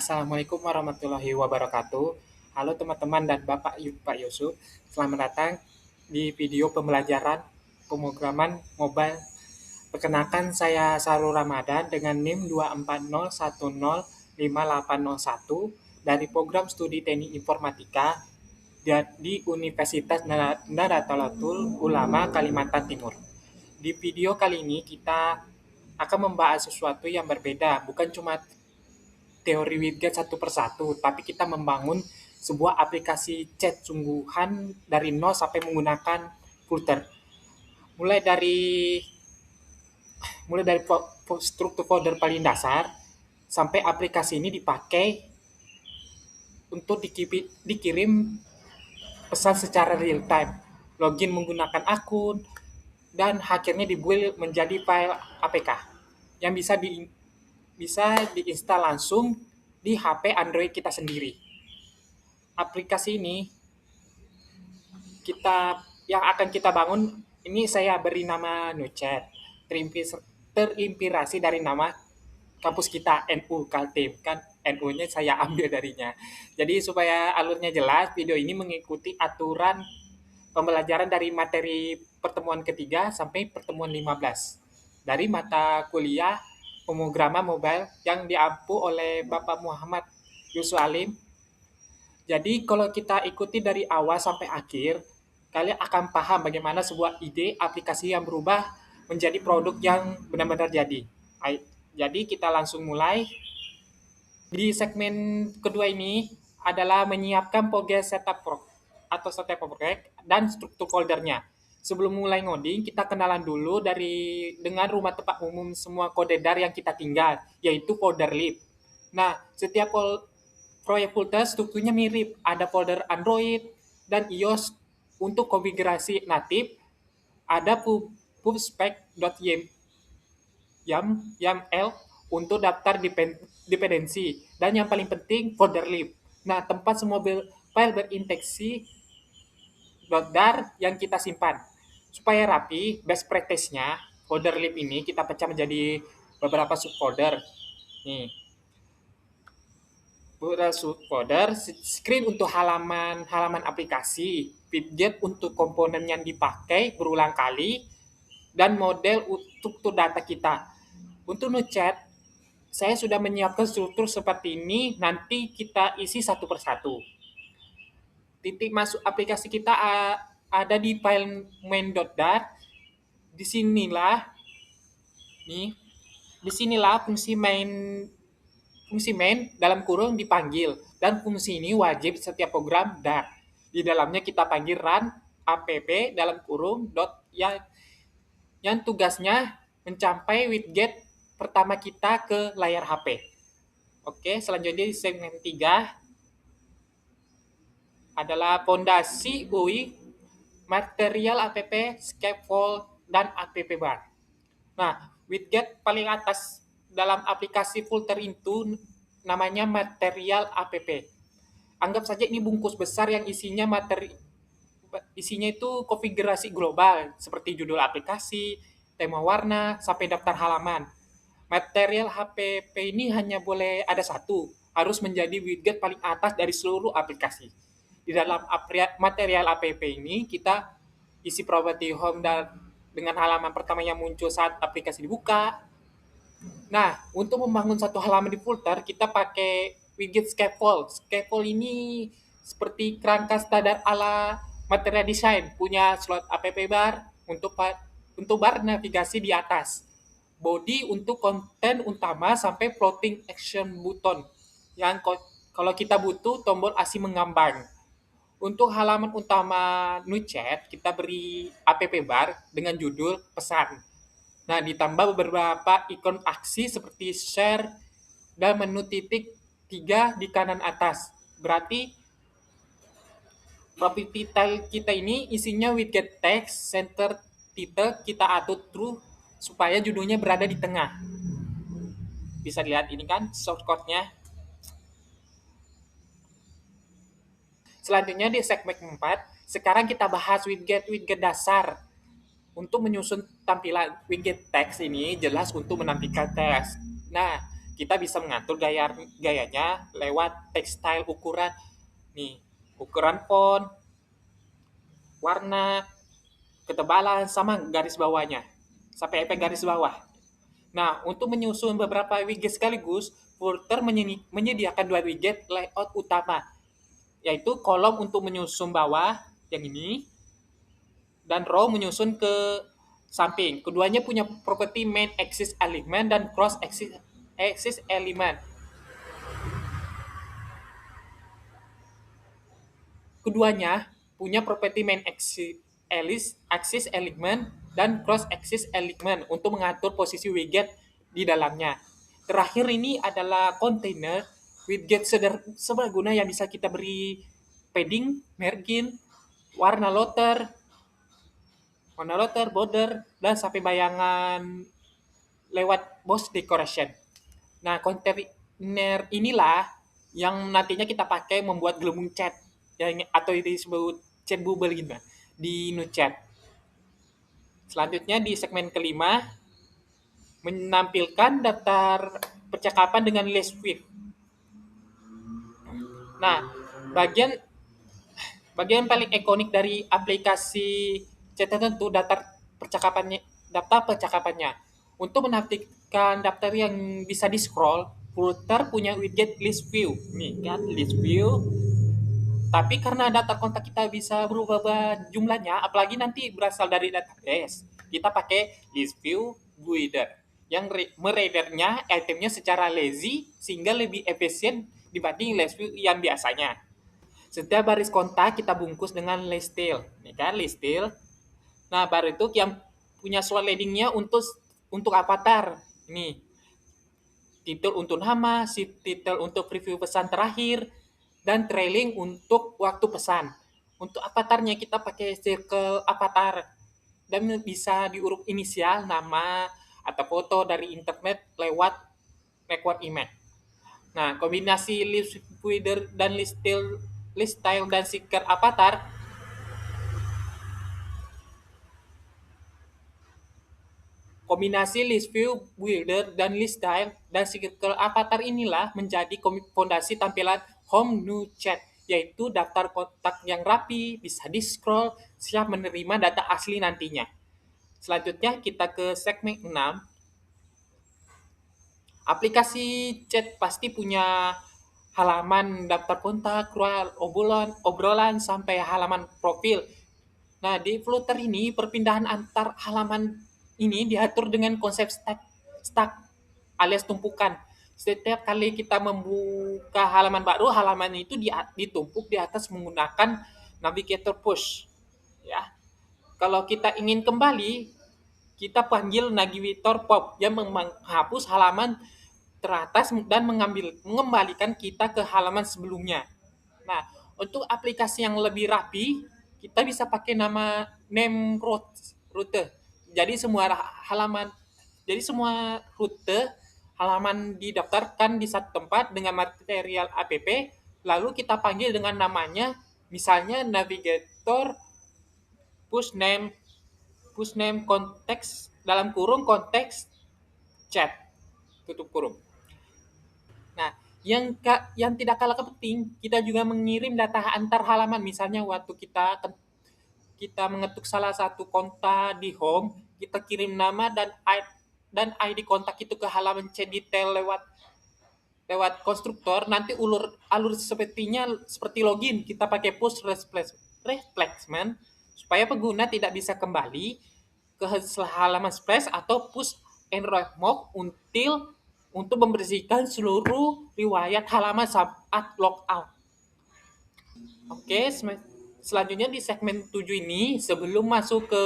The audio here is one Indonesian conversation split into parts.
Assalamualaikum warahmatullahi wabarakatuh. Halo teman-teman dan Pak Yusuf. Selamat datang di video pembelajaran pemrograman mobile. Perkenalkan saya Sarul Ramadan dengan NIM 240105801 dari program studi Teknik Informatika di Universitas Nahdlatul Ulama Kalimantan Timur. Di video kali ini kita akan membahas sesuatu yang berbeda, bukan cuma teori widget satu persatu, tapi kita membangun sebuah aplikasi chat sungguhan dari nol sampai menggunakan Flutter. Mulai dari mulai dari struktur folder paling dasar sampai aplikasi ini dipakai untuk dikirim pesan secara real time, login menggunakan akun, dan akhirnya dibuild menjadi file APK yang bisa diinstal langsung di HP Android kita sendiri. Aplikasi ini yang akan kita bangun ini saya beri nama NuChat, terinspirasi dari nama kampus kita NU Kaltim, kan NU-nya saya ambil darinya. Jadi supaya alurnya jelas, video ini mengikuti aturan pembelajaran dari materi pertemuan ketiga sampai pertemuan 15 dari mata kuliah pemrograman mobile yang diampu oleh Bapak Muhammad Yusuf Alim. Jadi kalau kita ikuti dari awal sampai akhir, kalian akan paham bagaimana sebuah ide aplikasi yang berubah menjadi produk yang benar-benar jadi. Baik, jadi kita langsung mulai. Di segmen kedua ini adalah menyiapkan progress setup atau setup project dan struktur foldernya. Sebelum mulai ngoding, kita kenalan dulu dengan rumah tempat umum semua kode dar yang kita tinggal, yaitu folder lib. Nah, setiap proyek folder strukturnya mirip. Ada folder Android dan iOS untuk konfigurasi natif, ada pubspec.yaml untuk daftar dependensi, dan yang paling penting folder lib. Nah, tempat semua file berinteksi .dar yang kita simpan. Supaya rapi, best practice-nya folder lib ini kita pecah menjadi beberapa subfolder. Nih, beberapa subfolder, screen untuk halaman aplikasi, widget untuk komponen yang dipakai berulang kali, dan model untuk data kita. Untuk NuChat, saya sudah menyiapkan struktur seperti ini, nanti kita isi satu persatu. Titik masuk aplikasi kita ada di file main.dar. Disinilah fungsi main dalam kurung dipanggil, dan fungsi ini wajib setiap program dar. Di dalamnya kita panggil run app dalam kurung yang tugasnya mencapai widget pertama kita ke layar HP. Oke, selanjutnya di segmen 3 adalah fondasi UI, material app, scaffold, dan app bar. Nah, widget paling atas dalam aplikasi Flutter itu namanya material app. Anggap saja ini bungkus besar yang isinya itu konfigurasi global seperti judul aplikasi, tema warna, sampai daftar halaman. Material HPP ini hanya boleh ada satu, harus menjadi widget paling atas dari seluruh aplikasi. Di dalam material app ini kita isi property home dan dengan halaman pertama yang muncul saat aplikasi dibuka. Nah, untuk membangun satu halaman di Flutter, kita pakai widget scaffold. Scaffold ini seperti kerangka standar ala material design, punya slot app bar untuk bar navigasi di atas, body untuk konten utama, sampai floating action button yang kalau kita butuh tombol asing mengambang. Untuk halaman utama NuChat, kita beri app bar dengan judul pesan. Nah, ditambah beberapa ikon aksi seperti share dan menu titik 3 di kanan atas. Berarti property title kita ini isinya widget text, center title kita atur true supaya judulnya berada di tengah. Bisa dilihat ini kan shortcut-nya. Selanjutnya di segmen 4, sekarang kita bahas widget dasar. Untuk menyusun tampilan widget teks ini jelas untuk menampilkan teks. Nah, kita bisa mengatur gayanya lewat tekstil ukuran nih, ukuran font, warna, ketebalan, sama garis bawahnya, sampai efek garis bawah. Nah, untuk menyusun beberapa widget sekaligus, Flutter menyediakan dua widget layout utama, yaitu kolom untuk menyusun bawah, yang ini, dan row menyusun ke samping. Keduanya punya properti main axis element dan cross axis element. Keduanya punya properti main axis element dan cross axis element untuk mengatur posisi widget di dalamnya. Terakhir ini adalah container widget serbaguna yang bisa kita beri padding, margin, warna loader, border, dan sampai bayangan lewat box decoration. Nah, kontainer inilah yang nantinya kita pakai membuat gelembung chat yang atau disebut chat bubble gitu di NuChat. Selanjutnya di segmen kelima menampilkan daftar percakapan dengan list with. Nah, bagian bagian paling ikonik dari aplikasi chat tertentu daftar percakapannya. Untuk menampilkan daftar yang bisa di-scroll, Flutter punya widget list view. Nih kan, list view. Tapi karena data kontak kita bisa berubah jumlahnya, apalagi nanti berasal dari database, kita pakai list view guider yang mereadernya itemnya secara lazy sehingga lebih efisien dibanding list view yang biasanya. Setiap baris kontak kita bungkus dengan listil. Ini kan listil. Nah, baru itu yang punya slot leadingnya untuk avatar. Ini titel untuk nama, si titel untuk preview pesan terakhir, dan trailing untuk waktu pesan. Untuk avatarnya kita pakai circle avatar dan bisa diurut inisial, nama, atau foto dari internet lewat record image. Nah, kombinasi list reader dan list style dan seeker avatar. Kombinasi list view, builder, dan list style dan circle avatar inilah menjadi fondasi tampilan home new chat, yaitu daftar kontak yang rapi, bisa di-scroll, siap menerima data asli nantinya. Selanjutnya kita ke segmen 6. Aplikasi chat pasti punya halaman daftar kontak, obrolan, sampai halaman profil. Nah, di Flutter ini perpindahan antar halaman ini diatur dengan konsep stack alias tumpukan. Setiap kali kita membuka halaman baru, halaman itu ditumpuk di atas menggunakan navigator push. Ya, kalau kita ingin kembali, kita panggil navigator pop yang menghapus halaman teratas dan mengembalikan kita ke halaman sebelumnya. Nah, untuk aplikasi yang lebih rapi, kita bisa pakai nama name rute. Jadi halaman, jadi semua rute halaman didaftarkan di satu tempat dengan material app, lalu kita panggil dengan namanya, misalnya navigator push name konteks dalam kurung konteks chat tutup kurung. Nah, yang tidak kalah penting, kita juga mengirim data antar halaman. Misalnya waktu kita mengetuk salah satu kontak di home, kita kirim nama dan ID kontak itu ke halaman chat detail lewat lewat konstruktor. Nanti alur seperti login, kita pakai push replacement supaya pengguna tidak bisa kembali ke halaman splash atau push and remove untuk membersihkan seluruh riwayat halaman saat logout. Oke, selanjutnya di segmen 7 ini, sebelum masuk ke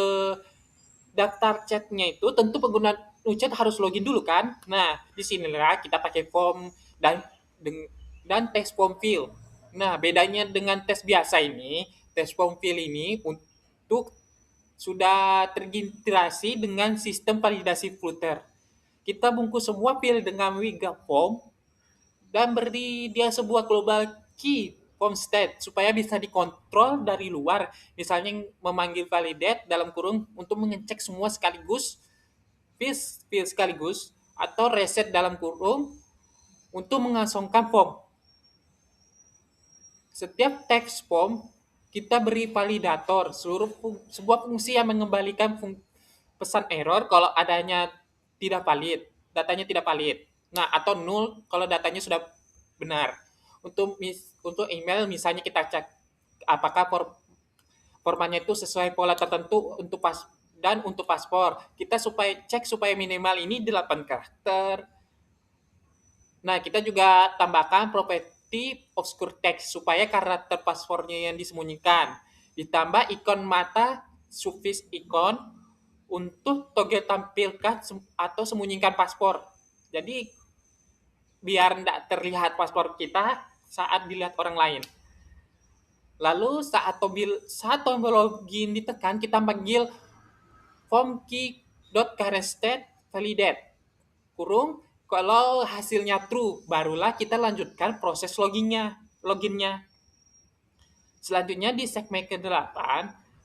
daftar chatnya itu, tentu pengguna chat harus login dulu kan. Nah, di sinilah kita pakai form dan tes form fill. Nah, bedanya dengan tes biasa ini, tes form fill ini sudah terintegrasi dengan sistem validasi Flutter. Kita bungkus semua field dengan Wiga Form dan beri dia sebuah global key form state supaya bisa dikontrol dari luar. Misalnya memanggil validate dalam kurung untuk mengecek semua sekaligus, field sekaligus, atau reset dalam kurung untuk mengasongkan form. Setiap teks form kita beri validator, sebuah fungsi yang mengembalikan pesan error kalau adanya tidak valid, datanya tidak valid. Nah, atau null kalau datanya sudah benar. Untuk email misalnya kita cek apakah formatnya itu sesuai pola tertentu untuk paspor. Kita cek supaya minimal ini 8 karakter. Nah, kita juga tambahkan property obscure text supaya karakter paspornya yang disembunyikan. Ditambah ikon mata suffix ikon untuk toggle tampilkan atau sembunyikan paspor. Jadi biar tidak terlihat paspor kita saat dilihat orang lain. Lalu saat tombol login ditekan, kita panggil form key.current state validate kurung kalau hasilnya true barulah kita lanjutkan proses loginnya. Selanjutnya di segmen ke-8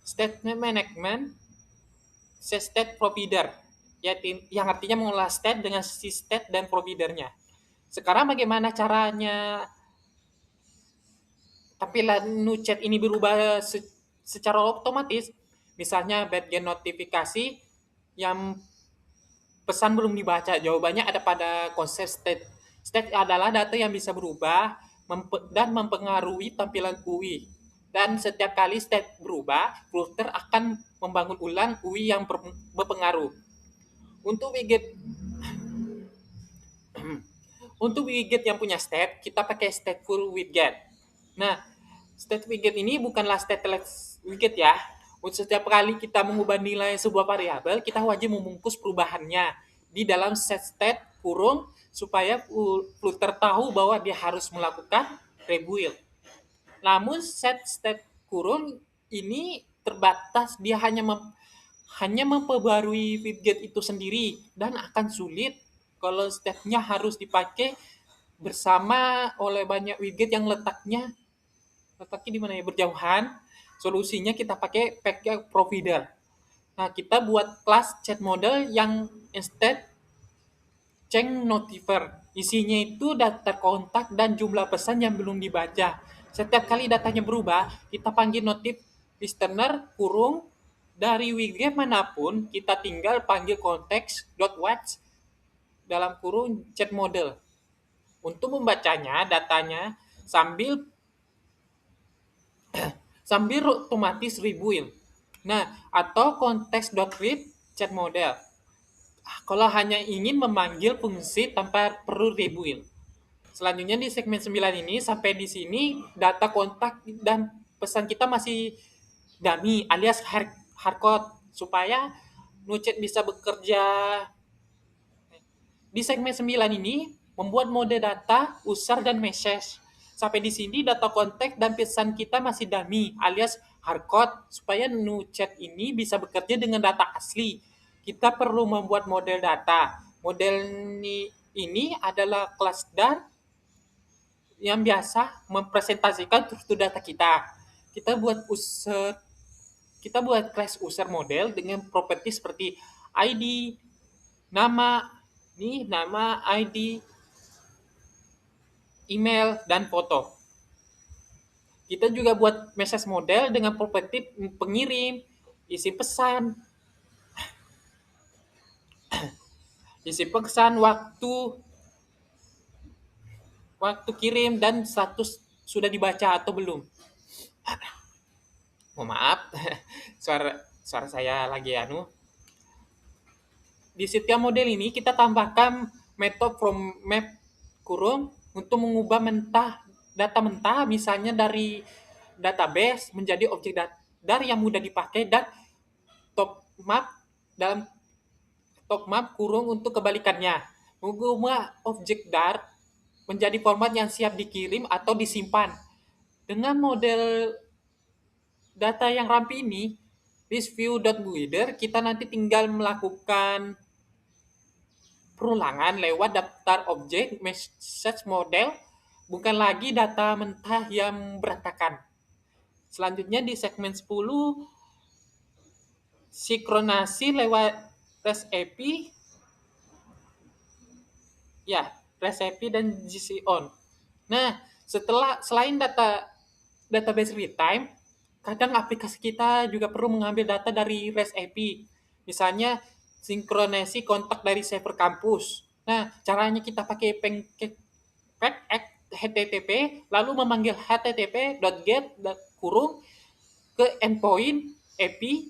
statement management state provider yang artinya mengolah state dengan si state dan providernya. Sekarang bagaimana caranya tampilan NuChat ini berubah secara otomatis? Misalnya bagian notifikasi yang pesan belum dibaca. Jawabannya ada pada konsep state. State adalah data yang bisa berubah dan mempengaruhi tampilan UI. Dan setiap kali state berubah, router akan membangun ulang UI yang berpengaruh. Untuk widget untuk widget yang punya state, kita pakai stateful widget. Nah, state widget ini bukanlah stateless widget ya. Untuk setiap kali kita mengubah nilai sebuah variabel, kita wajib membungkus perubahannya di dalam set state kurung supaya Flutter tahu bahwa dia harus melakukan rebuild. Namun set state kurung ini terbatas, dia hanya memperbarui widget itu sendiri dan akan sulit kalau step-nya harus dipakai bersama oleh banyak widget yang letaknya di mana ya, berjauhan. Solusinya kita pakai package provider. Nah, kita buat kelas chat model yang instead change notifier. Isinya itu daftar kontak dan jumlah pesan yang belum dibaca. Setiap kali datanya berubah, kita panggil notif listener kurung dari widget manapun, kita tinggal panggil context.watch dalam kurung chat model. Untuk membacanya datanya sambil otomatis rebuild. Nah, atau context.read chat model. Kalau hanya ingin memanggil fungsi tanpa perlu rebuild. Selanjutnya di segmen 9 ini, sampai di sini data kontak dan pesan kita masih dummy alias hardcode supaya NuChat bisa bekerja. Di segmen 9 ini membuat mode data, user, dan message. Sampai di sini data konteks dan pesan kita masih dummy alias hardcode supaya NuChat ini bisa bekerja dengan data asli. Kita perlu membuat model data. Model ini adalah kelas dar yang biasa mempresentasikan struktur data kita. Kita buat class user model dengan properti seperti ID, nama, nama, ID, email, dan foto. Kita juga buat message model dengan properti pengirim, isi pesan, waktu kirim, dan status sudah dibaca atau belum. Oh, maaf, suara saya lagi Di setiap model ini kita tambahkan method from map kurung untuk mengubah data mentah misalnya dari database menjadi objek dar yang mudah dipakai dan top map dalam top map kurung untuk kebalikannya. Mengubah objek dar menjadi format yang siap dikirim atau disimpan. Dengan model data yang rapi ini, this view.builder, kita nanti tinggal melakukan perulangan lewat daftar objek message model, bukan lagi data mentah yang berantakan. Selanjutnya di segmen 10, sinkronasi lewat REST API. Ya, REST-API, dan JSON. Nah, selain database real time, kadang aplikasi kita juga perlu mengambil data dari REST API. Misalnya sinkronisi kontak dari server kampus. Nah, caranya kita pakai package HTTP, lalu memanggil http.get kurung ke endpoint API.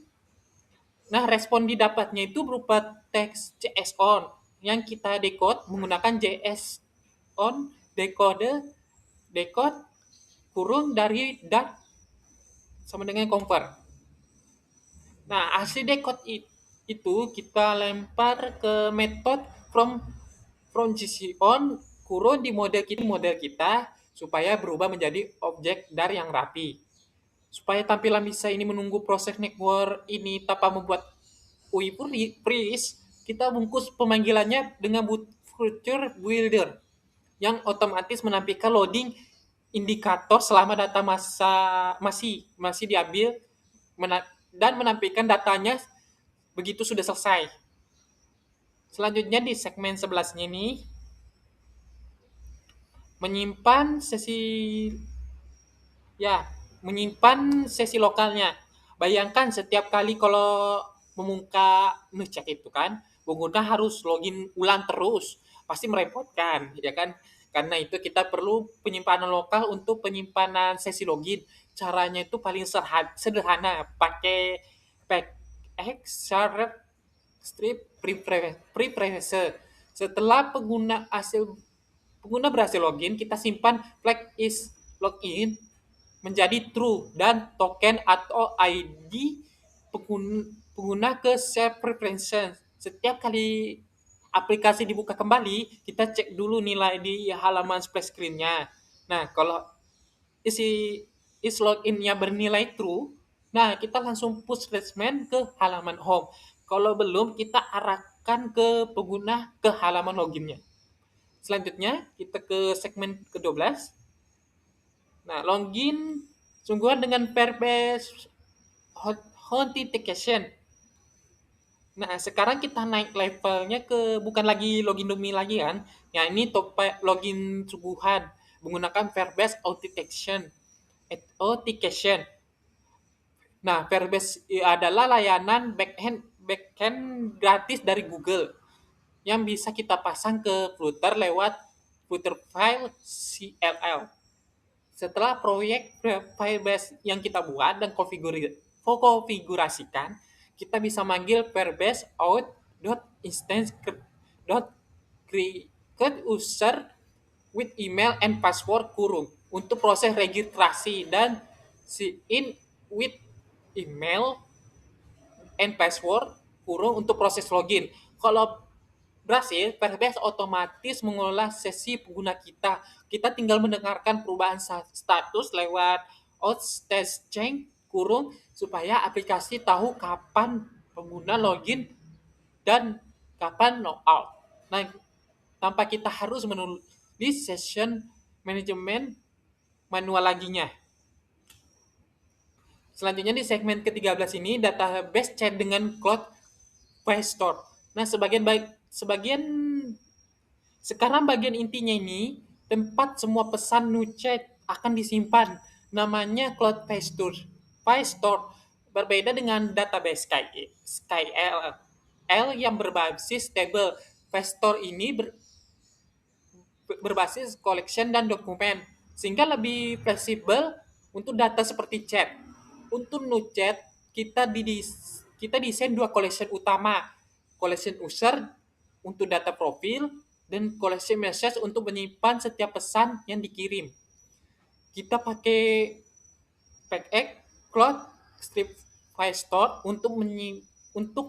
Nah, respon didapatnya itu berupa teks JSON yang kita decode menggunakan JSON decode kurung dari dot sama dengan convert. Nah, hasil decode itu kita lempar ke metode from JSON kurung di model kita supaya berubah menjadi objek dari yang rapi. Supaya tampilan bisa ini menunggu proses network ini tanpa membuat UI freeze, kita bungkus pemanggilannya dengan future builder yang otomatis menampilkan loading indikator selama data masih diambil dan menampilkan datanya begitu sudah selesai. Selanjutnya di segmen 11 ini menyimpan sesi ya, menyimpan sesi lokalnya. Bayangkan setiap kali kalau membuka ngecek itu kan, pengguna harus login ulang terus. Pasti merepotkan, ya kan? Karena itu kita perlu penyimpanan lokal untuk penyimpanan sesi login. Caranya itu paling sederhana, pakai PX strip preprocessor. Setelah pengguna berhasil login, kita simpan flag is login menjadi true dan token atau ID pengguna ke share preferences. Setiap kali aplikasi dibuka kembali, kita cek dulu nilai di halaman splash screen-nya. Nah, kalau isi is login-nya bernilai true, nah kita langsung push statement ke halaman home. Kalau belum, kita arahkan ke pengguna ke halaman loginnya. Selanjutnya, kita ke segmen ke-12. Nah, login sungguhan dengan pair-based authentication. Nah, sekarang kita naik levelnya ke bukan lagi login dummy lagi kan. Ya, ini login sungguhan menggunakan pair-based authentication. Nah, Firebase adalah layanan backend gratis dari Google yang bisa kita pasang ke Flutter lewat Flutter file CLL. Setelah proyek Firebase yang kita buat dan konfigurasikan, kita bisa manggil firebase out.instance create user with email and password kurung untuk proses registrasi dan sign with email and password kurung untuk proses login. Kalau berhasil, Firebase otomatis mengolah sesi pengguna kita. Kita tinggal mendengarkan perubahan status lewat out_change kurung supaya aplikasi tahu kapan pengguna login dan kapan logout. Nah, tanpa kita harus menulis session management manual laginya. Selanjutnya di segmen ke-13 ini database chat dengan cloud Firestore. Nah, sebagian sekarang bagian intinya ini tempat semua pesan NuChat akan disimpan. Namanya Cloud Firestore. Firestore berbeda dengan database SkyL yang berbasis table. Firestore ini berbasis collection dan dokumen sehingga lebih fleksibel untuk data seperti chat. Untuk NuChat kita desain dua collection utama, collection user untuk data profil dan collection message untuk menyimpan setiap pesan yang dikirim. Kita pakai PackX Cloud Strip Firestore untuk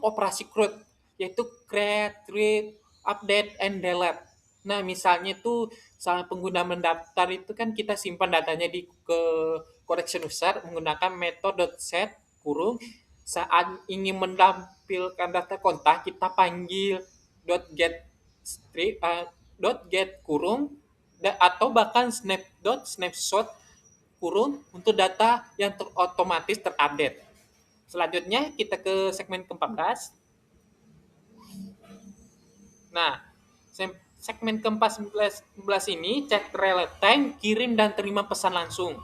operasi CRUD, yaitu create, read, update, and delete. Nah, misalnya tuh saat pengguna mendaftar itu kan kita simpan datanya ke collection user menggunakan method.set kurung. Saat ingin menampilkan data kontak, kita panggil .get kurung atau bahkan snapshot kurung untuk data yang otomatis terupdate. Selanjutnya kita ke segmen ke-14. Nah, Segmen ke-14 ini cek real time, kirim dan terima pesan langsung.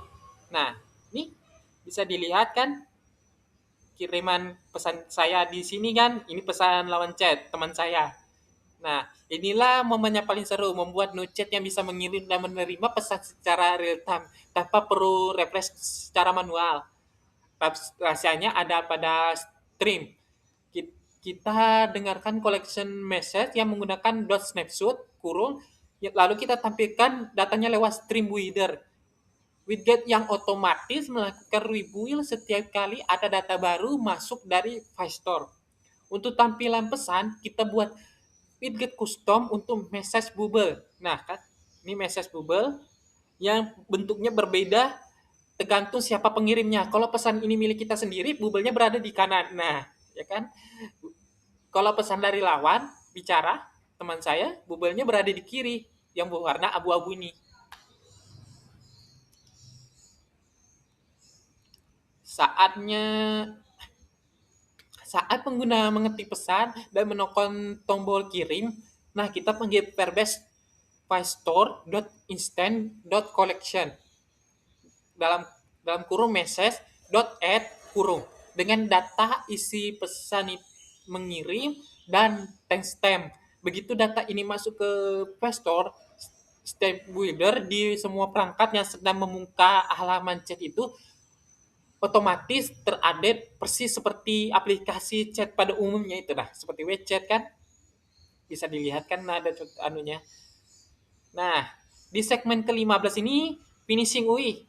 Nah, ini bisa dilihat kan kiriman pesan saya di sini kan, ini pesan lawan chat teman saya. Nah, inilah momennya paling seru, membuat Nuchat yang bisa mengirim dan menerima pesan secara real time tanpa perlu refresh secara manual. Rahasianya ada pada stream. Kita dengarkan collection message yang menggunakan dot snapshot kurung, lalu kita tampilkan datanya lewat stream builder. Widget yang otomatis melakukan rebuild setiap kali ada data baru masuk dari Firestore. Untuk tampilan pesan, kita buat widget custom untuk message bubble. Nah, kan ini message bubble yang bentuknya berbeda tergantung siapa pengirimnya. Kalau pesan ini milik kita sendiri, bubble-nya berada di kanan. Nah, ya kan? Kalau pesan dari lawan bicara, teman saya, bubble-nya berada di kiri yang berwarna abu-abu ini. Saatnya saat pengguna mengetik pesan dan menekan tombol kirim, nah kita panggil verbase firestore.instant.collection dalam dalam kurung message add kurung dengan data isi pesan mengirim dan timestamp. Begitu data ini masuk ke Firestore, step builder di semua perangkat yang sedang membuka halaman chat itu otomatis terupdate persis seperti aplikasi chat pada umumnya itu dah, seperti WeChat kan, bisa dilihat kan ada anunya. Nah, di segmen ke-15 ini finishing UI,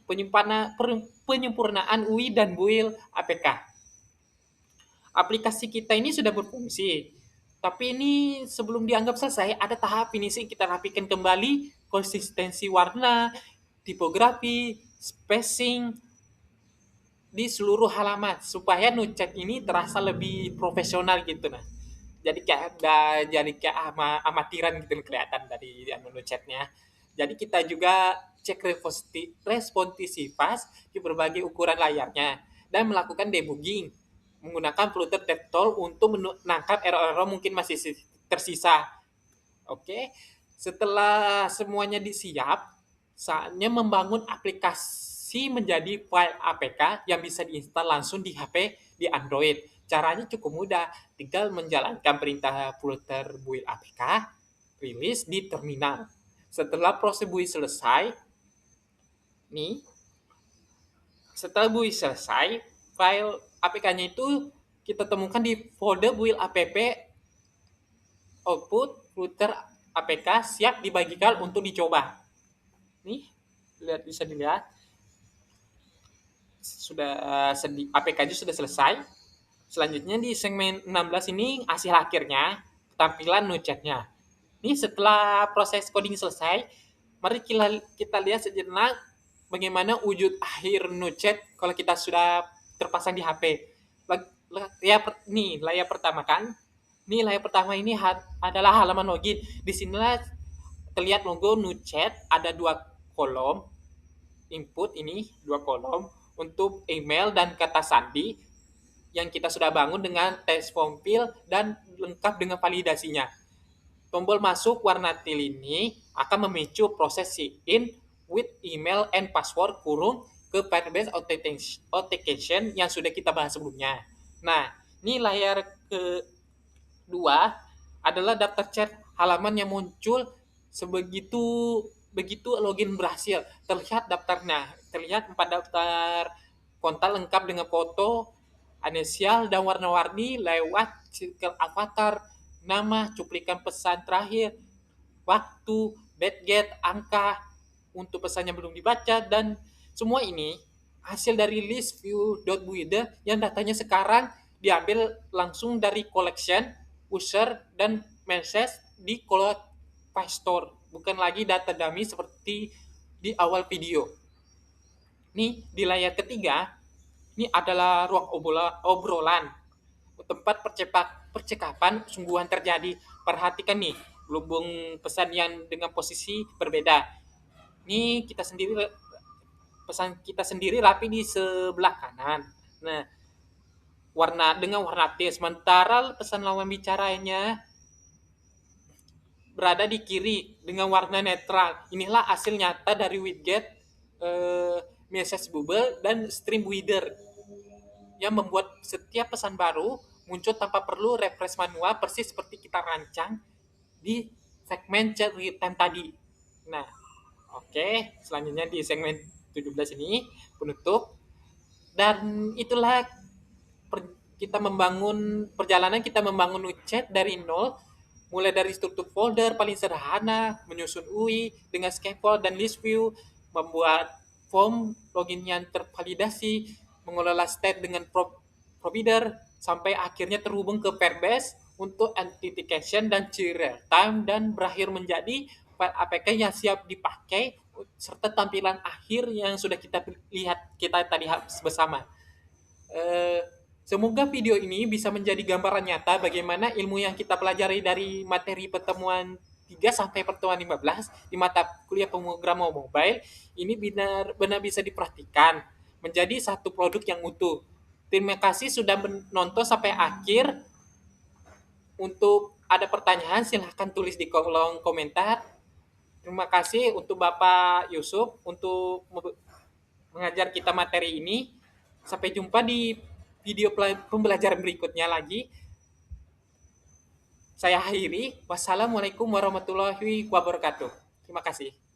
penyempurnaan UI dan build APK. Aplikasi kita ini sudah berfungsi, tapi ini sebelum dianggap selesai ada tahap finishing, kita rapikan kembali konsistensi warna, tipografi, spacing di seluruh halaman supaya Nuchat ini terasa lebih profesional gitu nah. Jadi kayak amatiran gitu kelihatan dari Nuchatnya. Jadi kita juga cek responsivitas di berbagai ukuran layarnya dan melakukan debugging menggunakan Flutter DevTool untuk menangkap error-error mungkin masih tersisa. Oke, setelah semuanya disiap, saatnya membangun aplikasi menjadi file APK yang bisa diinstal langsung di HP di Android. Caranya cukup mudah, tinggal menjalankan perintah Flutter build APK, rilis di terminal. Setelah proses build selesai, nih, setelah build selesai, file APK-nya itu kita temukan di folder build app output Flutter APK siap dibagikan untuk dicoba. Nih, bisa dilihat sudah APK-nya sudah selesai. Selanjutnya di segmen 16 ini hasil akhirnya, tampilan Nuchat-nya. Ini setelah proses coding selesai, mari kita lihat sejenak bagaimana wujud akhir Nuchat kalau kita sudah terpasang di HP. Layar pertama kan. Ini layar pertama ini adalah halaman login. Di sinilah terlihat logo Nuchat, ada dua kolom input, ini dua kolom untuk email dan kata sandi yang kita sudah bangun dengan test form fill dan lengkap dengan validasinya. Tombol masuk warna teal ini akan memicu proses sign with email and password kurung ke Firebase Authentication yang sudah kita bahas sebelumnya. Nah, ini layar kedua adalah daftar chat halaman yang muncul begitu login berhasil. Terlihat daftarnya, terlihat 4 daftar kontak lengkap dengan foto, inisial dan warna-warni lewat circle avatar, nama, cuplikan pesan terakhir, waktu, date, angka untuk pesannya belum dibaca, dan semua ini hasil dari list view.builder yang datanya sekarang diambil langsung dari collection, user, dan message di cloud Firestore. Bukan lagi data dummy seperti di awal video. Nih, di layar ketiga, ini adalah ruang obrolan, tempat percakapan sungguhan terjadi. Perhatikan nih, lubung pesan yang dengan posisi berbeda. Ini pesan kita sendiri rapi di sebelah kanan. Nah, dengan warna T, sementara pesan lawan bicaranya berada di kiri dengan warna netral. Inilah hasil nyata dari widget message bubble dan Streamweaver yang membuat setiap pesan baru muncul tanpa perlu refresh manual, persis seperti kita rancang di segmen chat real time tadi. Nah, oke, selanjutnya di segmen 17 ini penutup, dan itulah kita membangun perjalanan, kita membangun chat dari nol, mulai dari struktur folder paling sederhana, menyusun UI dengan scaffold dan list view, membuat form login yang tervalidasi, mengelola state dengan provider, sampai akhirnya terhubung ke Firebase untuk authentication dan real time, dan berakhir menjadi file APK yang siap dipakai serta tampilan akhir yang sudah kita lihat kita tadi bersama. Eh, Semoga video ini bisa menjadi gambaran nyata bagaimana ilmu yang kita pelajari dari materi pertemuan 3 sampai pertemuan 15 di mata kuliah pemrograman mobile ini benar-benar bisa diperhatikan menjadi satu produk yang utuh. Terima kasih sudah menonton sampai akhir. Untuk ada pertanyaan silahkan tulis di kolom komentar. Terima kasih untuk Bapak Yusuf untuk mengajar kita materi ini. Sampai jumpa di video pembelajaran berikutnya lagi. Saya akhiri. Wassalamualaikum warahmatullahi wabarakatuh. Terima kasih.